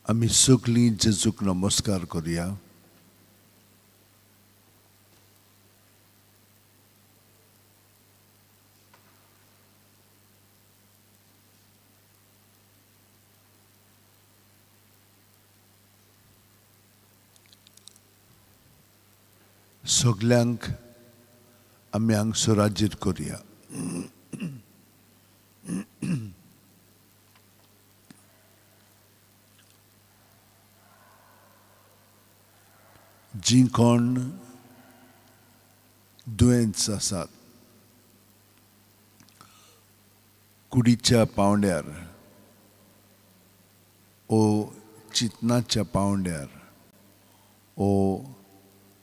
आमी सगळीं जेजूक नमस्कार करुया. सगळ्यांक आमी हांगसर हाजीर करुया. जी कोण दुयेंत आसात, कुडीच्या पावंड्यार ओ चिंतनाच्या पावंड्यार ओ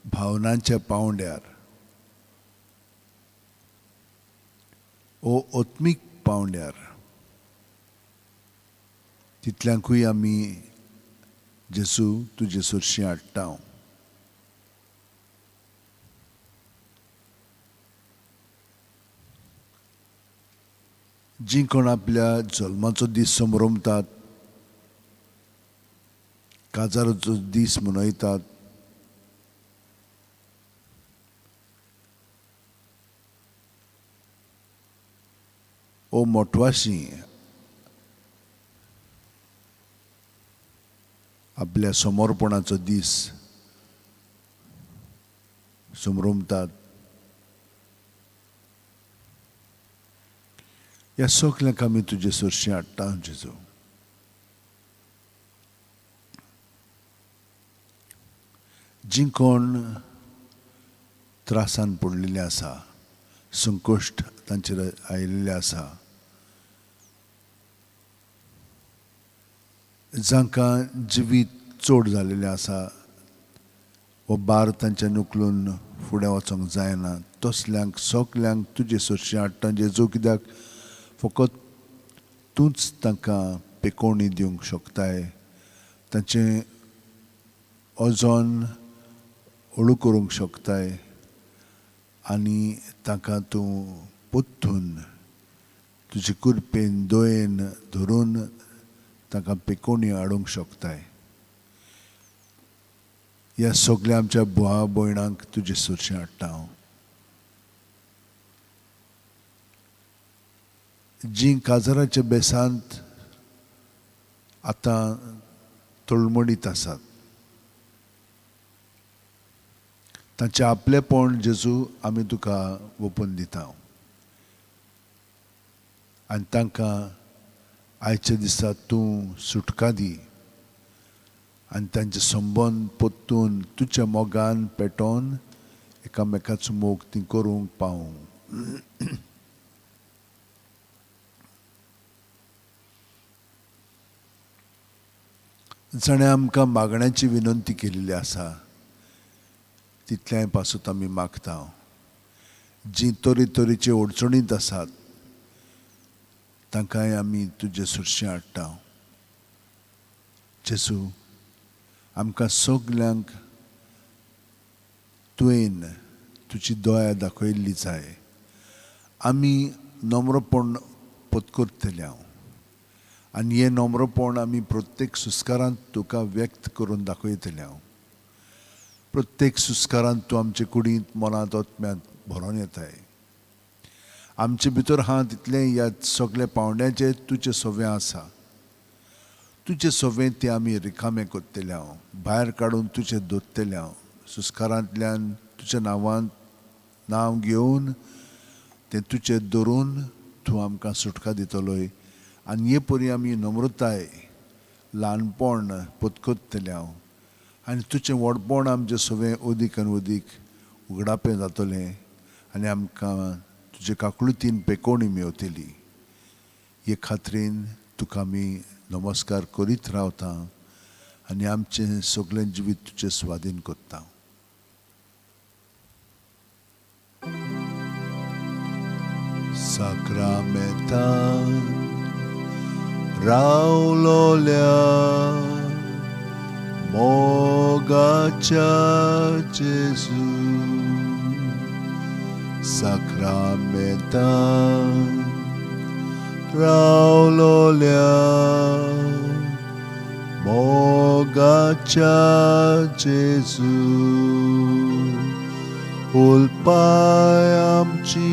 भावनांच्या पावंड्यार ओ आत्मीक पावंड्यार तितल्यांकूय आमी जेजू तुजे सुरशी हाडटा. जी कोण आपल्या जल्माचो दीस संभ्रमतात, काजाराचो दीस मनयतात, ओ मोटवाशी आपल्या समर्पणाचो दीस संभ्रमतात, ह्या सगळ्यांक आमी तुजे सुरशी हाडटा जेजू. जी कोण त्रासान पडलेले आसा, संकश्ट तांचेर आयिल्ले आसा, जांकां जिवीत चड जालेलें आसा वो बार तांच्या नुकलून फुडें वचोंक जायना, तसल्यांक सगळ्यांक तुजे सुरशी हाडटा जेजू. कित्याक फकत तूंच तांकां पेकोवणी दिवंक शकताय, तांचें ओजोन हळू करूंक शकताय आनी तांकां तूं पोत्तून तुजे कुरपेन दोयेन धरून तांकां पेकोवणी हाडूंक शकताय. ह्या सगळ्या आमच्या बुआ भयणांक तुजे सुरशी हाडटा हांव. जी काजाराच्या बेसांत आतां तळमळीत आसात, तांचें आपलेपण जेजू आमी तुका ओपून दिता आनी तांकां आयच्या दिसा तूं सुटका दी आनी तांचे संबंद पोत्तून तुज्या मोगान पेटोवन एकामेकाचो मोग ती करूंक पावूं. जाणें आमकां मागण्याची विनंती केलेली आसा, तितल्याय पासून आमी मागता. जी तरेतरेचे अडचणींत आसात तांकांय आमी तुजे सुरशी हाडटा. जेजू, आमकां सगल्यांक तुवें तुजी दया दाखयल्ली जाय. आमी नम्रपण पत्करतले आनी हें नम्रपण आमी प्रत्येक सुस्कारांत तुका व्यक्त करून दाखयतले. प्रत्येक सुस्कारांत तूं आमचे कुडींत मनांत आत्म्यांत भरोन येताय. आमचे भितर हा तितलें ह्या सगळ्या पावंड्याचें तुजें सोवें आसा. तुजें सोवें तें आमी रिकामें कोत्तले, भायर काडून तुजें दोत्तले. सुस्कारांतल्यान तुज्या नांवांत नांव घेवन तें तुजें धरून तूं आमकां सुटका दितलोय. आनी हे परी आमी नम्रताय ल्हानपण पत्करतले आनी तुजें व्हडपण आमचें सोवें अदीक आनी अदीक उगडापें जातलें आनी आमकां तुजे काकुळतीन पेकोवणी मेवतली. हे खात्रीन तुका आमी नमस्कार करीत रावता आनी आमचें सगळें जिवीत तुजें स्वाधीन कोत्ता. Sacramental रावलोल्या मोगाच्या जेजू, Sacramental रावलोल्या मोगाच्या जेजू उलपाय आमची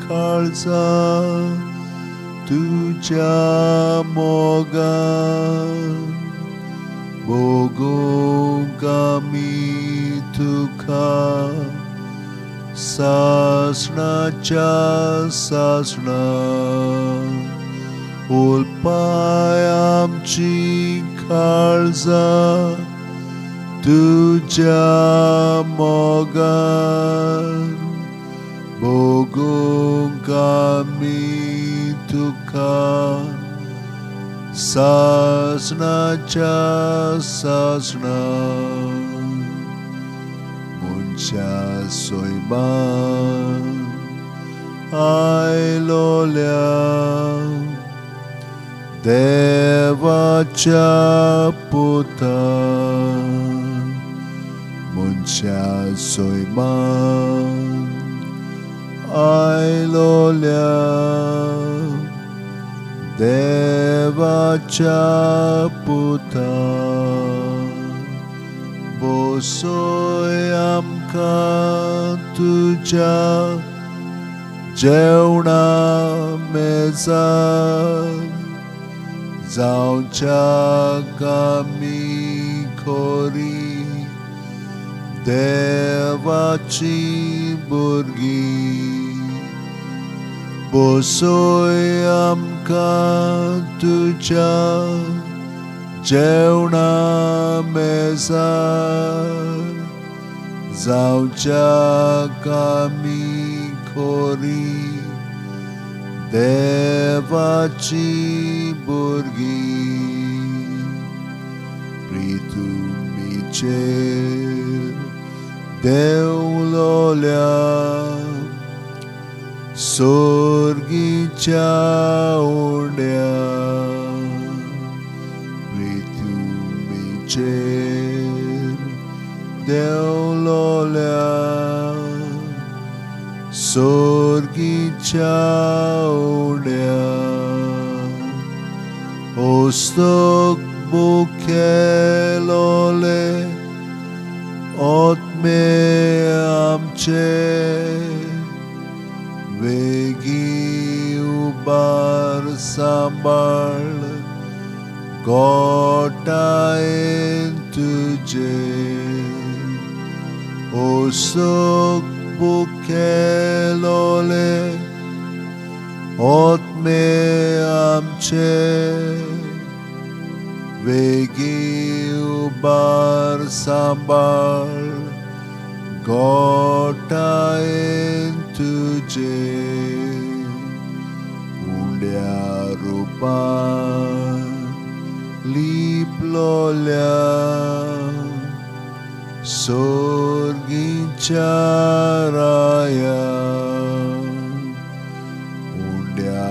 काळजा तुझ्या मोगान बोगूंक आमी तुका सासणाच्या सासणा उलपाय आमची काळजा तुझ्या मोगान बोगूंक आमी तुका सासणाच्या सासणा मुनच्या सोयमान आयलोल्या देवाच्या पुता मुनच्या सोयमान आयलोल्या देवाच्या पुता बोसोय आमकां तुझ्या जेवणा मेजार जावच्याक आमी खोरी देवाची भुरगीं बोसोय आमकां तुझ्या जेवणा मेजार जावच्याक आमी खोरी देवाची भुरगीं प्रितुमीचेर देवलोल्या सोर्गीच्या उंड्या प्रितुमीचेर देवलोल्या सोर्गीच्या उंड्या ओस्तोक बुकेलोले ओत्मे आमचे वेगी उबार सांबाळ गोटायेन तुझे ओसोक बुकेलोले ओत्मे आमचे वेगी उबार सांबाळ गोटायेन तुझे उंड्या रुपान लिपलोल्या सोर्गीच्या राया उंड्या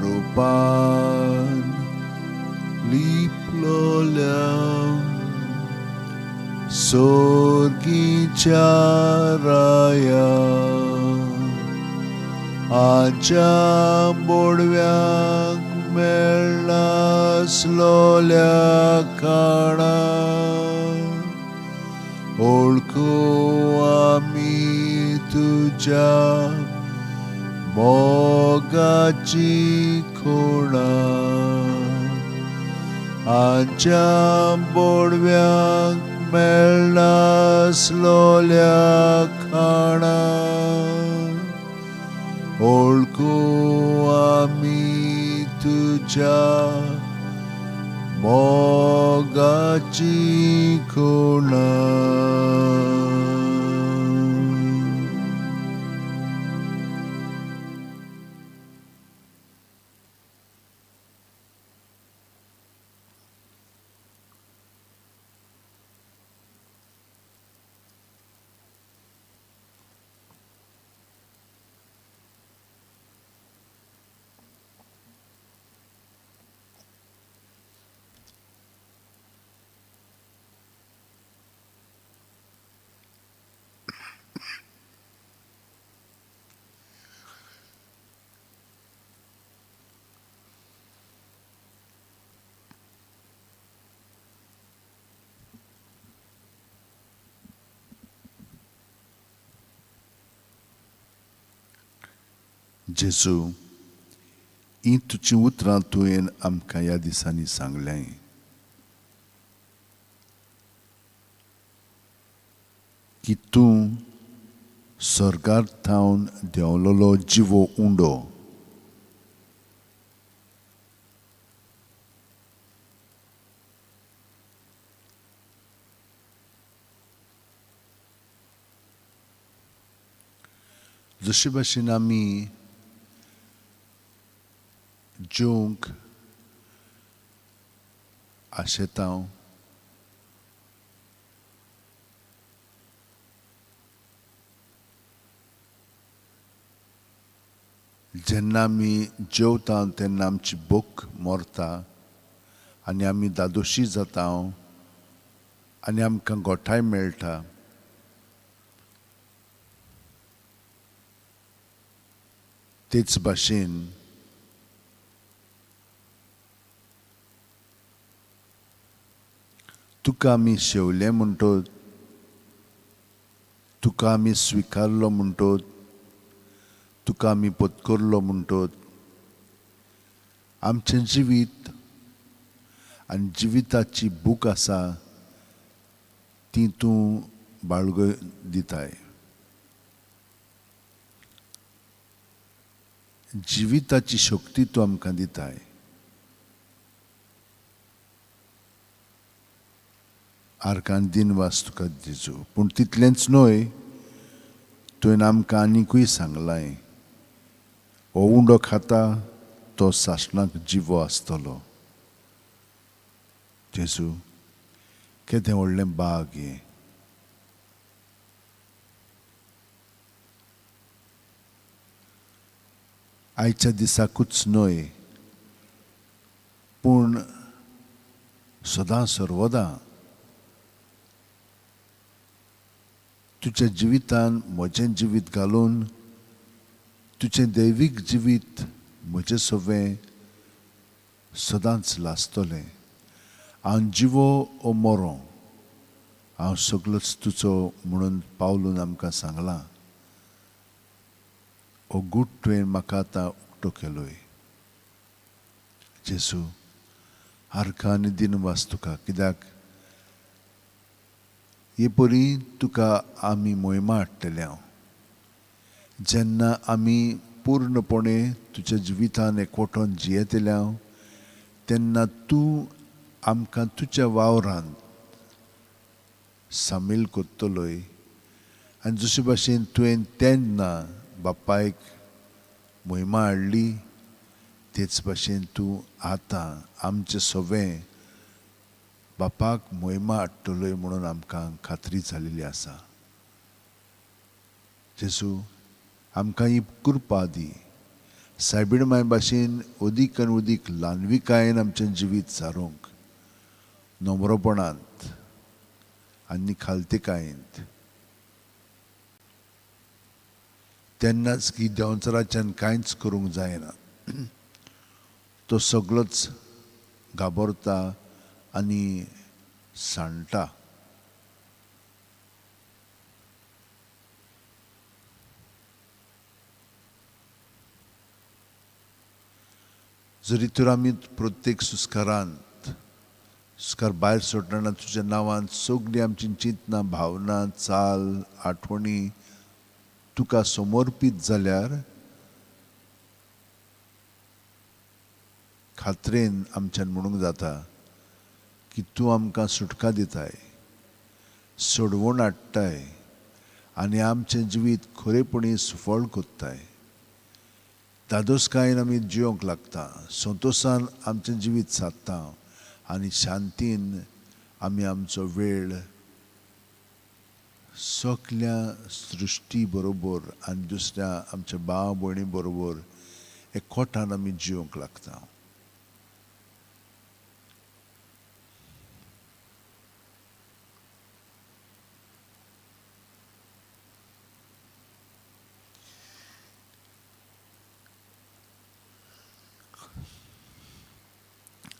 रुपान लिपलोल्या सोर्गीच्या राया आच्या बोडव्यांक मेळनासलोल्या खाणा ओळखू आमी तुझ्या मोगाची खुणा आच्या बोडव्यांक मेळनासलोल्या खाणा ओळखू आमी तुझ्या मोगाची खुणा जेजू, ही तुजी उतरां तुवें आमकां ह्या दिसांनी सांगल्याय. की तूं स्वर्गार थावन देंवलोलो जिवो उंडो जशे भाशेन आमी जेवंक आशेतां जेन्ना आमी जेवता तेन्ना आमची भूक मोरता आनी आमी दादोशी जाता आनी आमकां गोठाय मेळटा. तेच भाशेन तुका आमी शेवले म्हणटोत, तुका आमी स्विकारलो म्हणटोत, तुका आमी पत्करलो म्हणटोत, आमचें जिवीत आनी जिविताची भूक आसा ती तूं बाळगून दिताय. जिविताची शक्ती तूं आमकां दिताय. आर्कान दिनवास तुका जेजू. पूण तितलेंच न्हय, तुवें आमकां आनीकूय सांगलाय, हो उंडो खाता तो सासणाक जिवो आसतलो. जेजू, केदें व्हडलें बाग हें. आयच्या दिसाकूच न्हय, पूण सदां सर्वदां तुज्या जिवितान म्हजें जिवीत घालून तुजें दैवीक जिवीत म्हजें सवें सदांच लासतलें. हांव जिवो ओ मरो, हांव सगळोच तुजो म्हणून पावलून आमकां सांगलां. हो गूट तुवें म्हाका आतां उक्तो केलोय. जेजू, आर्कां आनी दिनवास तुका. कित्याक हे परी तुका आमी मोहिमा हाडटले. जेन्ना आमी पूर्णपणे तुज्या जिवितान एकवटोन जियेतल्या तेन्ना तूं आमकां तुज्या वावरांत सामील कोत्तलोय. आनी जशे भाशेन तुवें तेन्ना बापायक मोहिमा हाडली, तेच भाशेन तूं आतां आमचें सवें बापाक मोहिमा हाडटलोय म्हणून आमकां खात्री जाल्ली आसा. जेजू, आमकां ही कृपा दी. सायबीण माय भाशेन अदीक आनी अदीक ल्हानविकायेन आमचें जिवीत सारूंक, नम्रपणांत आनी खालतेकायेंत. तेन्नाच की देंवचाराच्यान कांयच करूंक जायना. तो सगळोच घाबरता आनी सांडटा. जरी तर आमी प्रत्येक सुस्कारांत सुस्कार भायर सरतना तुज्या नांवान सगळीं आमची चिंतनां, भावना, चाल, आठवणी तुका समर्पीत जाल्यार खात्रेन आमच्यान म्हणूंक जाता की तूं आमकां सुटका दिताय, सोडवण हाडटाय आनी आमचें जिवीत खरेपणी सुफळ कोत्ताय. दादोसकायेन आमी जियोंक लागता, संतोशान आमचें जिवीत सादता आनी शांतीन आमी आमचो वेळ सगल्या सृश्टी बरोबर आनी दुसऱ्या आमच्या भाव भयणी बरोबर एकवटान आमी जियोंक लागता.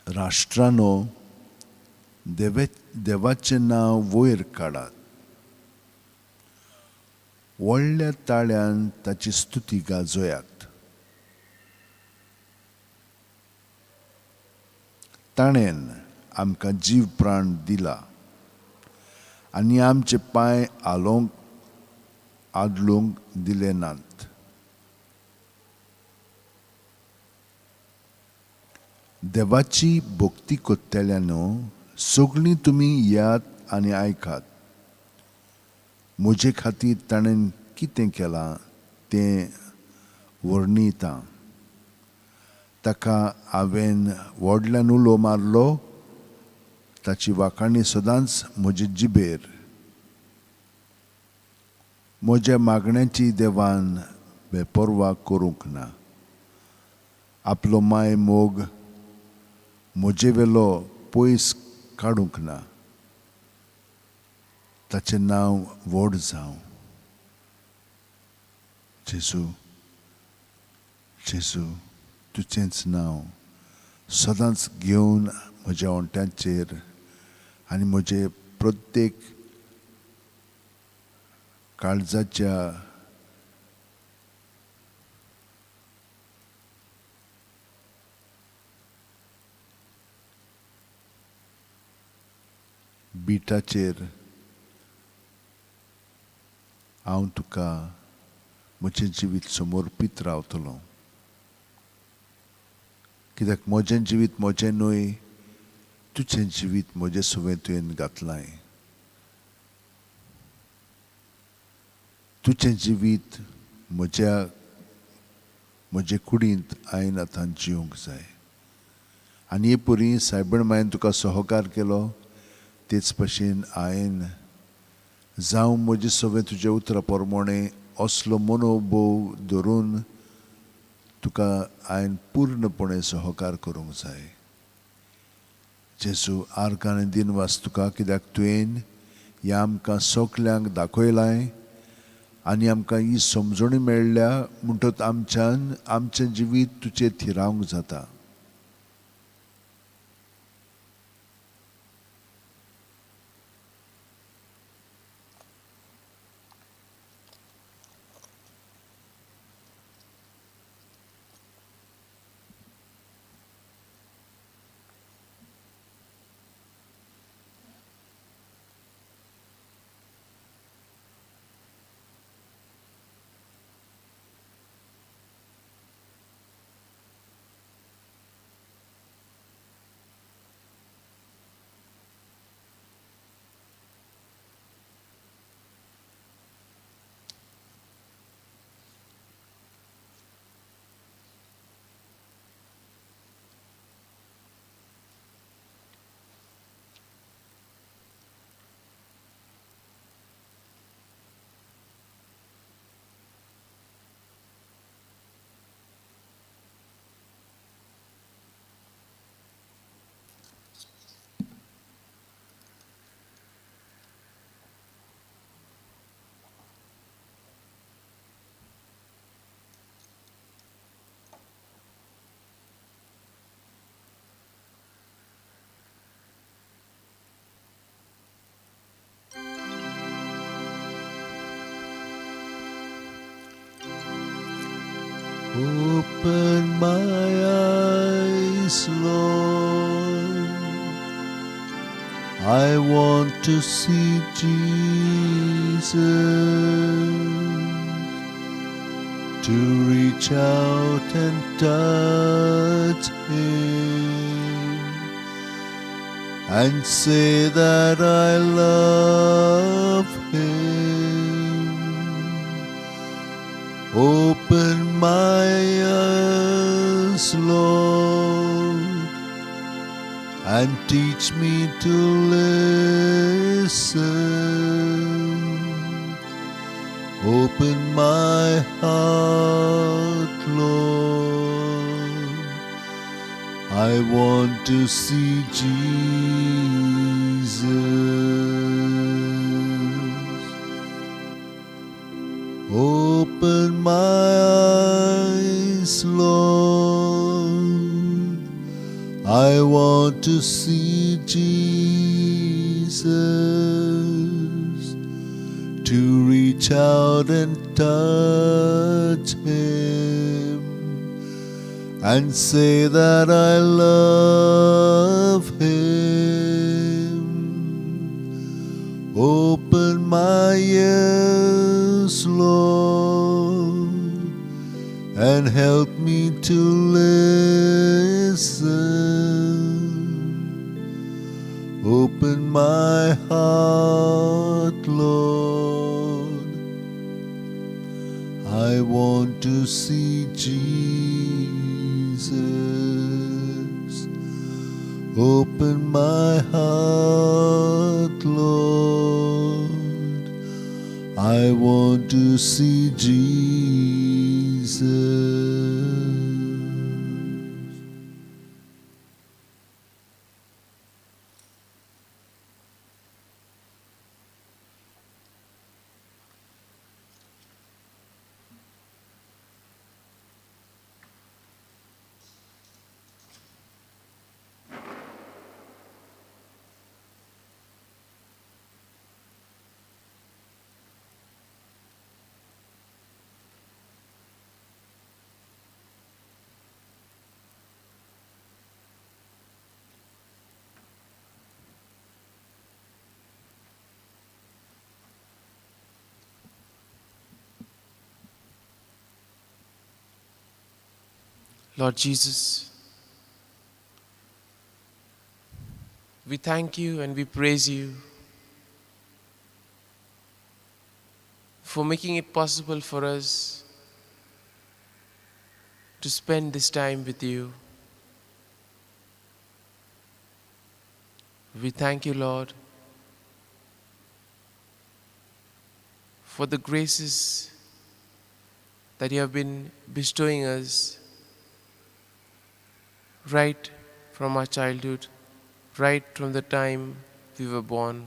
राष्ट्रानो, देवाचें नांव वयर काडात. व्हडल्या ताळ्यान ताची स्तुती गाजोयात. ताणेन आमकां जीव प्राण दिला आनी आमचे पांय आदळूंक दिले नात. देवाची भक्ती कोत्तेल्यानो सगळीं तुमी यात आनी आयकात. म्हजे खातीर ताणें कितें केलां तें वर्णिता. ताका हांवें व्हडल्यान उलो मारलो, ताची वाखाणी सदांच म्हजे जिबेर. म्हज्या मागण्यांची देवान बेपर्वा करूंक ना. आपलो माय मोग म्हजे वेलो पयस काडूंक ना. ताचें नांव व्हड जावं. जेजू, जेजू, तुजेंच नांव सदांच घेवन म्हज्या ओंट्यांचेर आनी म्हजे प्रत्येक काळजाच्या बिटाचेर हांव तुका म्हजें जिवीत समर्पीत रावतलों. कित्याक म्हजें जिवीत म्हजें न्हय, तुजें जिवीत म्हजे सुवें तुवें घातलां. तुजें जिवीत म्हजे कुडींत हांवें आतां जिवंक जाय. आनी हे परी सायबण मायन तुका सहकार केलो तेच भशेन हांवें जावं म्हजे सगळें तुज्या उतरा प्रमाणे असलो मनोभव धरून तुका हांवें पूर्णपणे सहकार करूंक जाय. जेजू, आर्गां आनी दिनवास तुका, कित्याक तुवें ह्या आमकां सगल्यांक दाखयलां आनी आमकां ही समजणी मेळ्ळ्या म्हणटच आमचें जिवीत तुजेर थिरावंक जाता. Open my eyes, Lord. I want to see Jesus, to reach out and touch Him and say that I love Him. Open my eyes, Lord, and teach me to listen. Open my heart, Lord. I want to see Jesus. Open my eyes, Lord. I want to see Jesus, to reach out and touch Him and say that I love Open my heart, Lord. I want to see Jesus. Open my heart, Lord. I want to see Jesus. Lord Jesus, we thank you and we praise you for making it possible for us to spend this time with you. We thank you, Lord, for the graces that you have been bestowing us right from our childhood, right from the time we were born.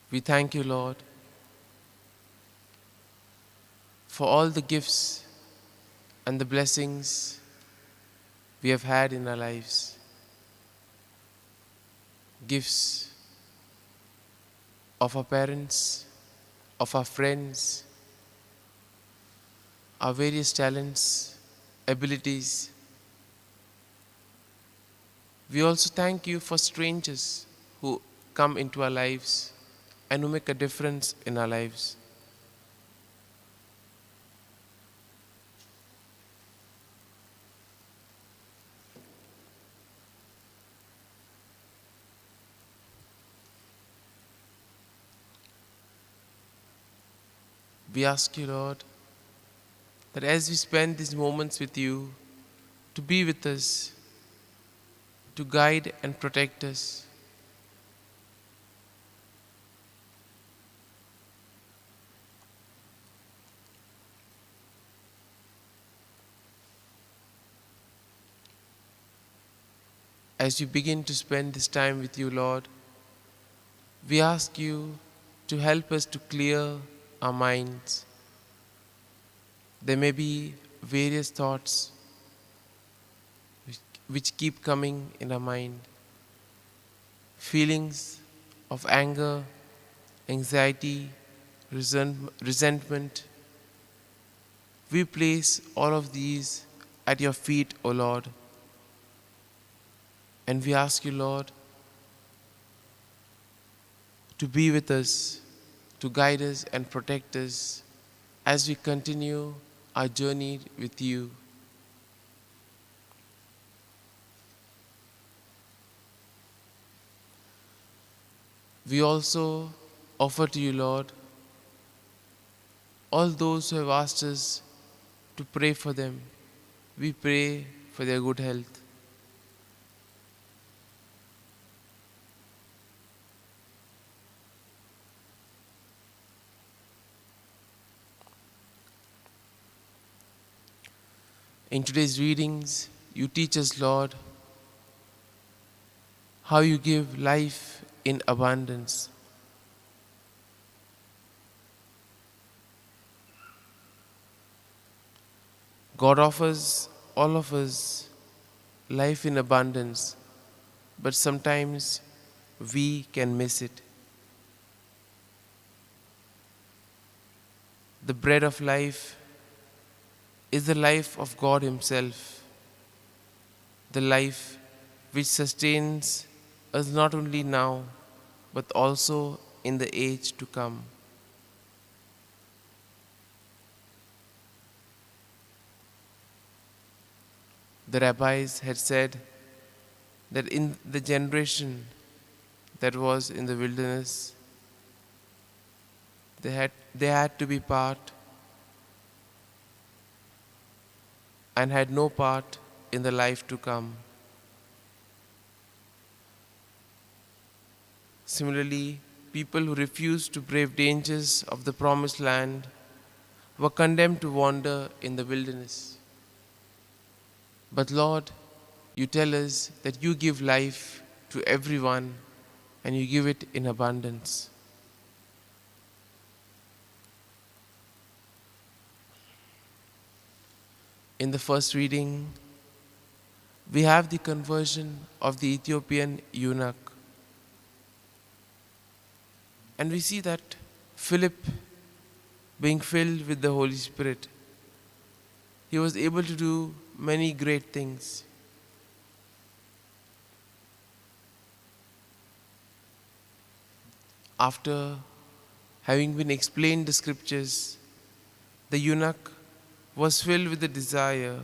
We thank you, Lord, for all the gifts and the blessings we have had in our lives. Gifts of our parents, of our friends, our various talents, abilities. We also thank you for strangers who come into our lives and who make a difference in our lives. We ask you, Lord, that as we spend these moments with you, to be with us, to guide and protect us. As you begin to spend this time with you, Lord, we ask you to help us to clear our minds. There may be various thoughts which keep coming in our mind. Feelings of anger, anxiety, resentment. We place all of these at your feet, O Lord. And we ask you, Lord, to be with us, to guide us and protect us as we continue our journey with you. We also offer to you, Lord, all those who have asked us to pray for them. We pray for their good health. In today's readings, you teach us, Lord, how you give life in abundance. God offers all of us life in abundance, but sometimes we can miss it. The bread of life is the life of God Himself, the life which sustains us not only now, but also in the age to come. The rabbis had said that in the generation that was in the wilderness, they had to be part and had no part in the life to come. Similarly, people who refused to brave dangers of the promised land were condemned to wander in the wilderness. But Lord, you tell us that you give life to everyone and you give it in abundance. In the first reading, we have the conversion of the Ethiopian eunuch. And we see that Philip, being filled with the Holy Spirit, he was able to do many great things. After having been explained the scriptures, the eunuch was filled with the desire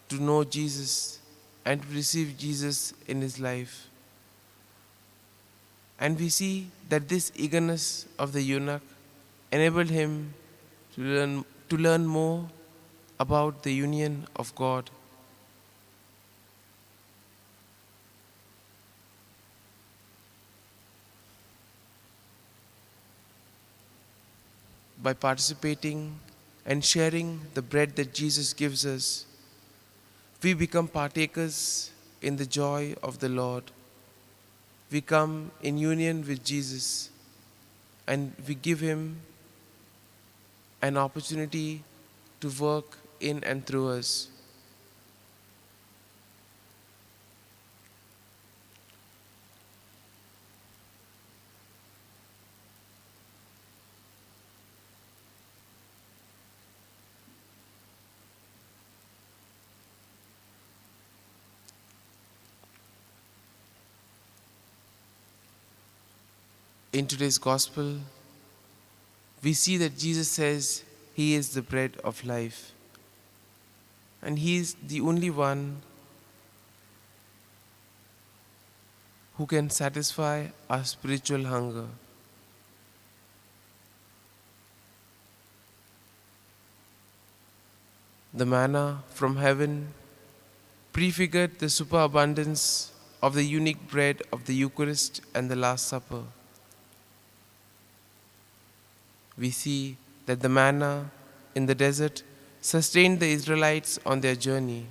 to know Jesus and to receive Jesus in his life. And we see that this eagerness of the eunuch enabled him to learn more about the union of God. By participating and sharing the bread that Jesus gives us, we become partakers in the joy of the Lord. We come in union with Jesus and we give him an opportunity to work in and through us. In today's gospel, we see that Jesus says he is the bread of life. And he is the only one who can satisfy our spiritual hunger. The manna from heaven prefigured the superabundance of the unique bread of the Eucharist and the Last Supper. We see that the manna in the desert sustained the Israelites on their journey.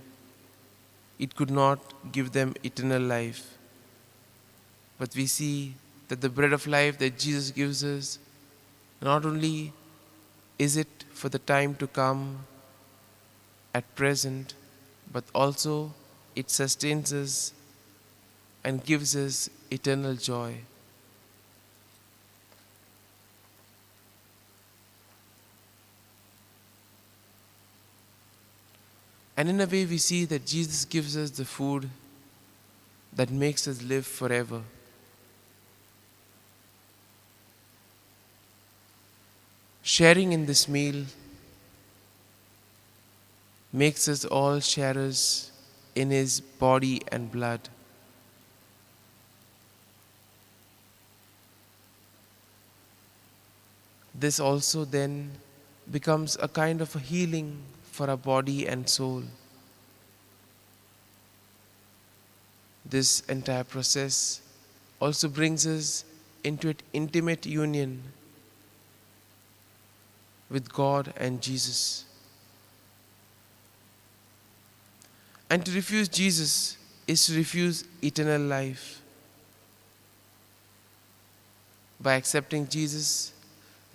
It could not give them eternal life. But we see that the bread of life that Jesus gives us, not only is it for the time to come at present, but also it sustains us and gives us eternal joy. And in a way, we see that Jesus gives us the food that makes us live forever. Sharing in this meal makes us all sharers in his body and blood. This also then becomes a kind of a healing for our body and soul. This entire process also brings us into an intimate union with God and Jesus. And to refuse Jesus is to refuse eternal life. By accepting Jesus,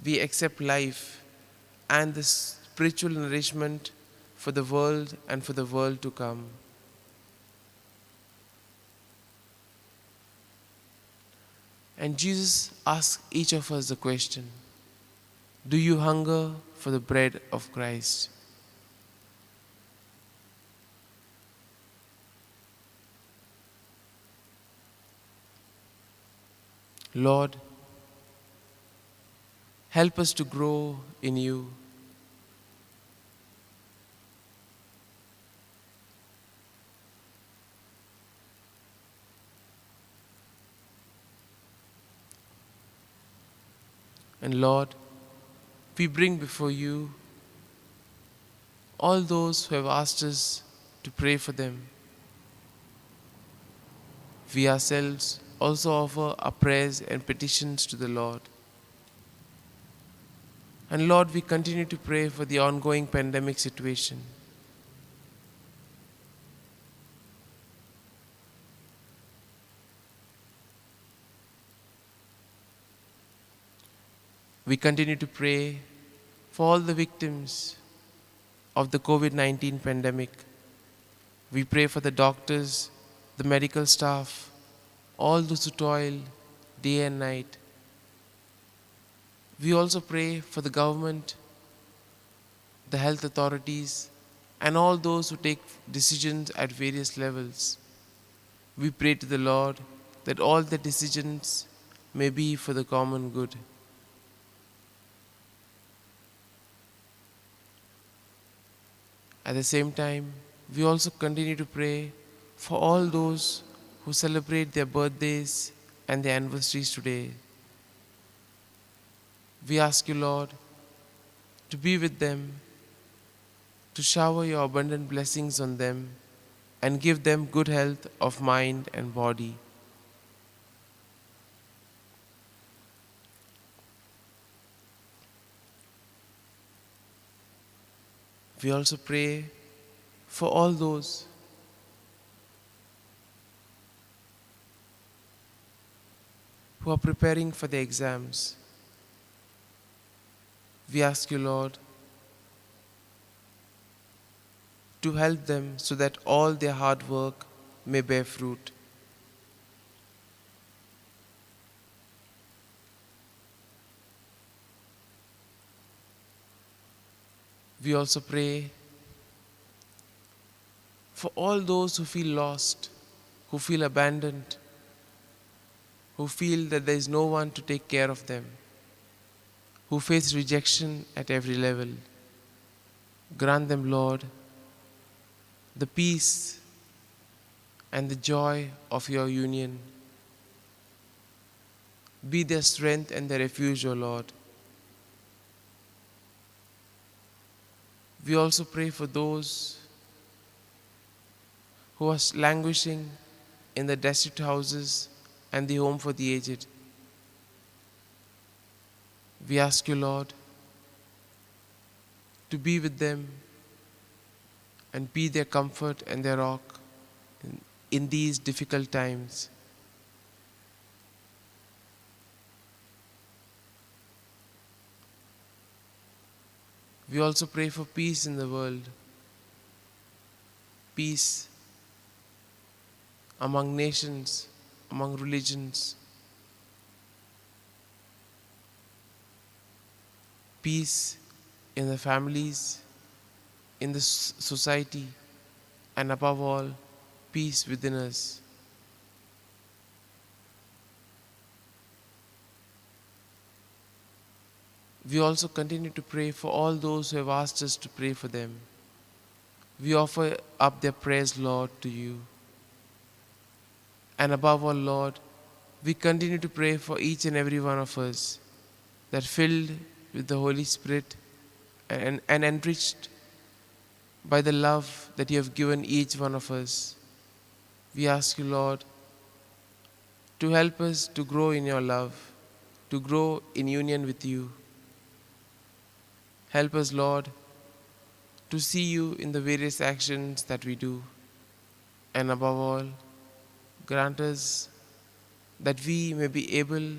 we accept life and the spiritual nourishment for the world and for the world to come. And Jesus asks each of us the question, do you hunger for the bread of Christ? Lord, help us to grow in you. Lord, we bring before you all those who have asked us to pray for them. We ourselves also offer our prayers and petitions to the Lord. And Lord, we continue to pray for the ongoing pandemic situation. We continue to pray for all the victims of the COVID-19 pandemic. We pray for the doctors, the medical staff, all those who toil day and night. We also pray for the government, the health authorities, and all those who take decisions at various levels. We pray to the Lord that all the decisions may be for the common good. At the same time, we also continue to pray for all those who celebrate their birthdays and their anniversaries today. We ask you, Lord, to be with them, to shower your abundant blessings on them, and give them good health of mind and body. We also pray for all those who are preparing for the exams. We ask you, Lord, to help them so that all their hard work may bear fruit. We also pray for all those who feel lost, who feel abandoned, who feel that there is no one to take care of them, who face rejection at every level. Grant them, Lord, the peace and the joy of your union. Be their strength and their refuge, O Lord. We also pray for those who are languishing in the destitute houses and the home for the aged. We ask you, Lord, to be with them and be their comfort and their rock in these difficult times. We also pray for peace in the world, peace among nations, among religions, peace in the families, in the society, and above all, peace within us. We also continue to pray for all those who have asked us to pray for them. We offer up their prayers, Lord, to you. And above all, Lord, we continue to pray for each and every one of us, that filled with the Holy Spirit and enriched by the love that you have given each one of us. We ask you, Lord, to help us to grow in your love, to grow in union with you. Help us, Lord, to see you in the various actions that we do. And above all, grant us that we may be able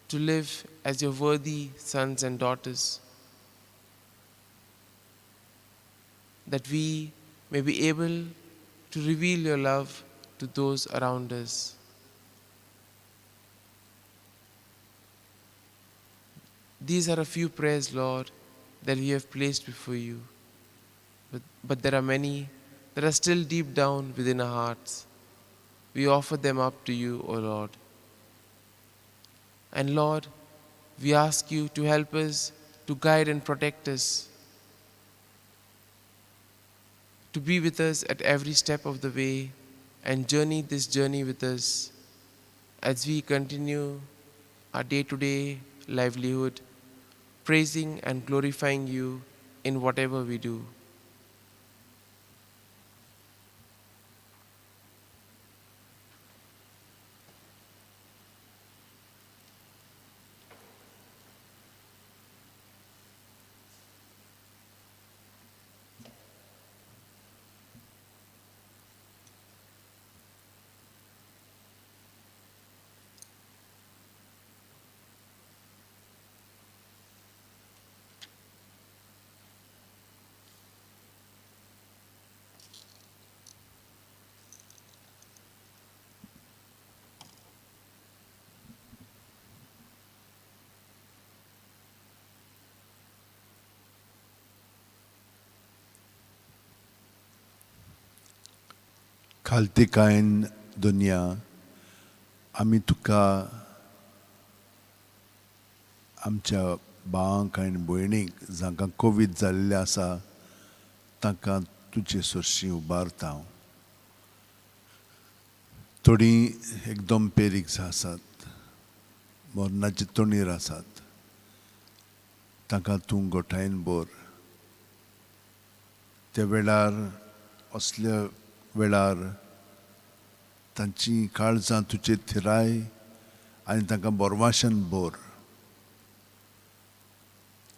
to live as your worthy sons and daughters. That we may be able to reveal your love to those around us. These are a few prayers, Lord, that we have placed before you. But there are many that are still deep down within our hearts. We offer them up to you, O Lord. And Lord, we ask you to help us, to guide and protect us, to be with us at every step of the way and journey this journey with us as we continue our day-to-day livelihood praising and glorifying you in whatever we do. खालती कायन दुनिया आमी तुका आमच्या भावांक आनी भयणीक जांकां Covid जाल्लें आसा तांकां तुजे सुरशी उबारता. थोडीं एकदम पेरीक आसात, मरणाचे तोणीर आसात, तांकां तूं गोठायन बोर. त्या वेळार असल्या वेळार तांची काळजां तुजे थिराय आनी तांकां बोरवाशान बोर.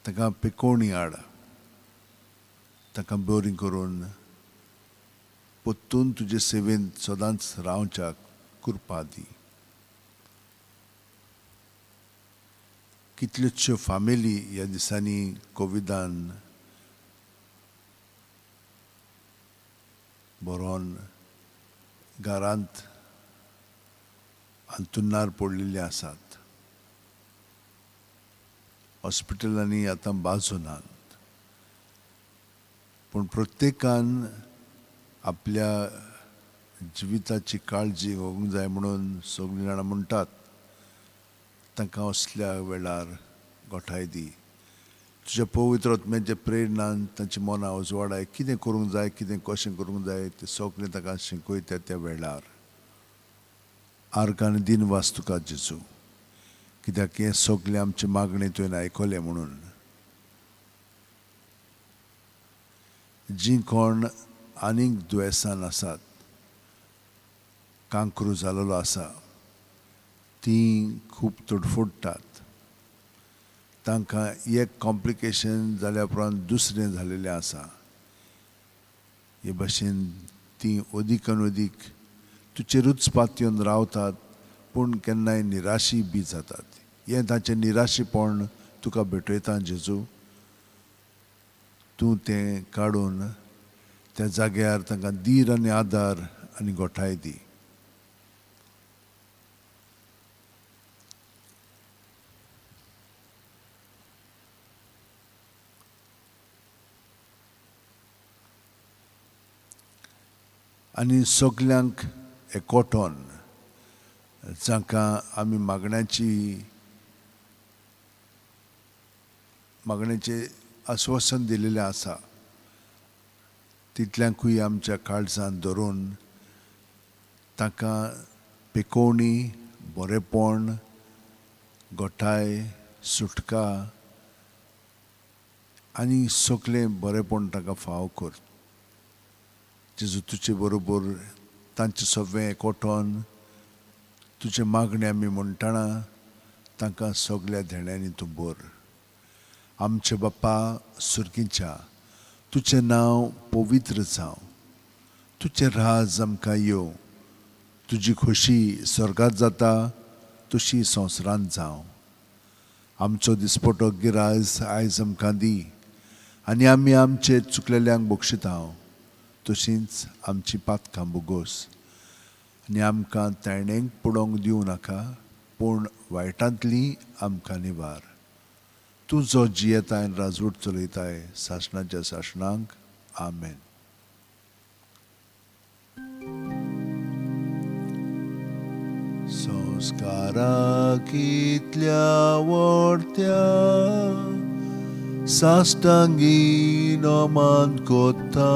तांकां पिकोवणी हाड, तांकां बरी करून पोत्तून तुजे सेवेंत सदांच रावच्याक कृपा दी. कितल्योश्यो फामिली ह्या दिसांनी कोविडान बरोवन घरांत अंथरुणार पडलेले आसात. हॉस्पिटलांनी आतां बाजू नात, पूण प्रत्येकान आपल्या जिविताची काळजी घेवंक जाय म्हणून सगळीं जाणां म्हणटात. तांकां असल्या वेळार गोठाय दी. तुज्या पवित्र आत्म्याच्या प्रेरणान तांची मनां उजवाडाय. कितें करूंक जाय, कितें कशें करूंक जाय तें सगळें ताका शिकयता त्या वेळार. आर्गान दिन वास तुका जेजू, कित्याक हें सगळें आमचे मागणे तुवें आयकलें म्हणून. जीं कोण आनीक दुयेंसान आसात, कांकरू जालोलो आसा, तीं खूब तडफडटात. तांकां एक कॉम्प्लिकेशन जाल्या उपरांत दुसरें जालेलें आसा. हे भाशेन तीं अदीकान अदीक तुजेरूच पातयेवन रावतात, पूण केन्नाय निराशी बी जातात. हें तांचें निराशीपण तुका भेटयता जेजू. तूं तें काडून त्या जाग्यार तांकां धीर आनी आदार आनी गोठाय दी. आनी सगल्यांक एकवटोन जांकां आमी मागण्याचें आश्वासन दिलेलें आसा, तितल्यांकूय आमच्या काळजांत धरून तांकां पिकोवणी, बरेपण, गोठाय, सुटका आनी सगळें बरेपण तांकां फाव कर. जेजू तुजे बरोबर तांचे सगळें एकवटोन तुजे मागणे आमी म्हणटना तांकां सगळ्या धेण्यांनी तूं बोर. आमचे बाप्पा सुर्गीच्या, तुजें नांव पवित्र जावं. तुजें राज आमकां येवं. तुजी खोशी स्वर्गांत जाता तशी संवसारांत जावं. आमचो दिसपटो गिरायज आयज आमकां दी, आनी आमी आमचे चुकलेल्यांक बक्षितांव तशींच आमची पातकां बुगोस. आनी आमकां तायणेंक पडोवंक दिवं नाका, पूण वायटांतली आमकां निवार. तूं जो जियेताय आनी राजवट चलयताय सासणाच्या सासणांक. आमेन. संस्काराक इतल्या व्हडत्या साश्टांगी नोमान कोत्ता,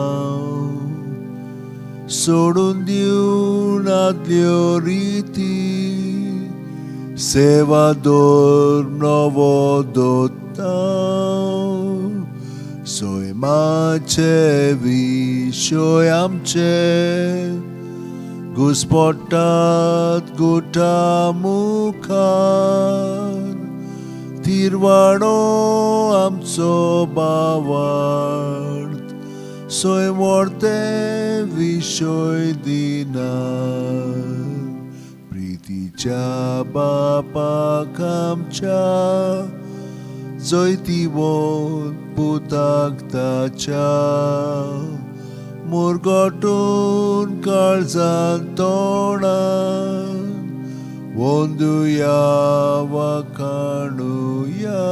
सोडून दिवन आदल्यो रिती सेवा दोर नवो दोत्ता. माचे विषय आमचे घुसपट्टात गोठा मुखार तिरवाडो आमचो बावार्थ सोय मोरते विषय दिनार प्रीतीच्या बापाक आमच्या जैतिवोत पुताक ताच्या मुरगोटून काळजान तोंडान वंदुया वाखाणुया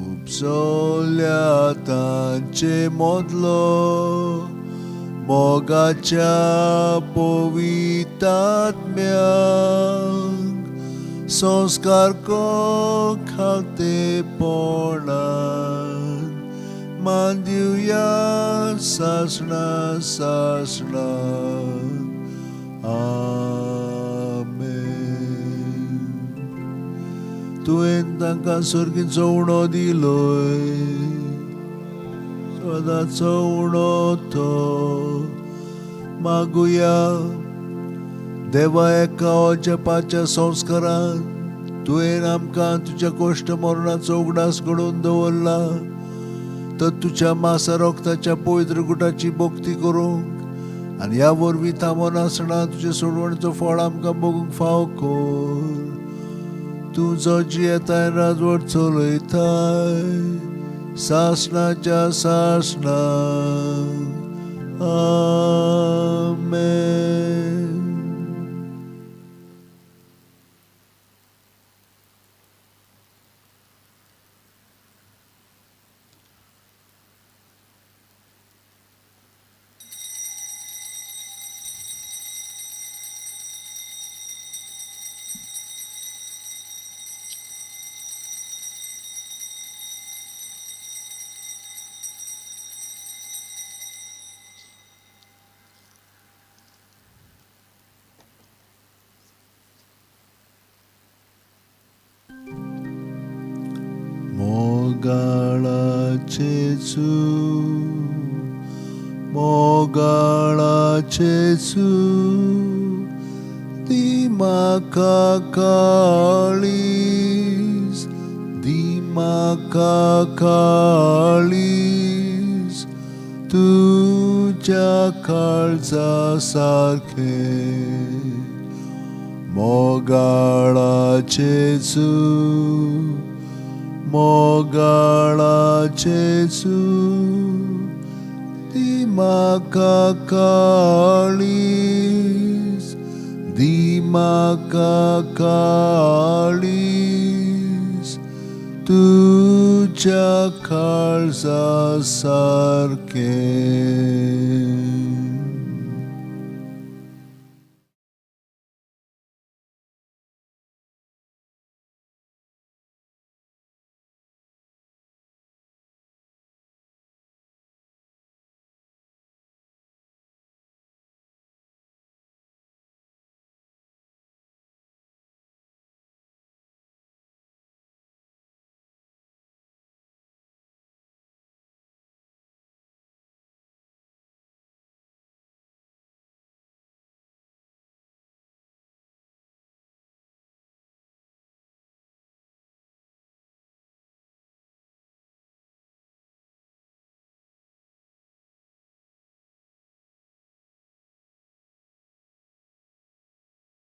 उपसोल्या तांचे मोदलो मोगाच्या पवित्रात्म्यांक संस्कार को खाते पोणान मान दिवया सासणा सासणा आमेन. तुवें तांकां सर्गीचो उणो दिलोय सदाचो उणो तो मागुया. देवा एका जपाच्या संस्कारान तुवें आमकां तुज्या कोश्ट मरणाचो उगडास घडोवन दवरला तर तुज्या मासा रोगताच्या पवित्र गुटाची भक्ती करूंक आनी ह्या वरवीं थांबोन आसतना तुजे सोडवणेचो फळ आमकां भोगूंक फाव कर. तूं जो जी येताय राजवट चलयताय सासणाच्या सासणा आमेन. मोगाळाचे दिमाका काळीस तुझ्या काळजा सारखे मोगाळाचे दिमाका काळीस तुझ्या काळजा सारखे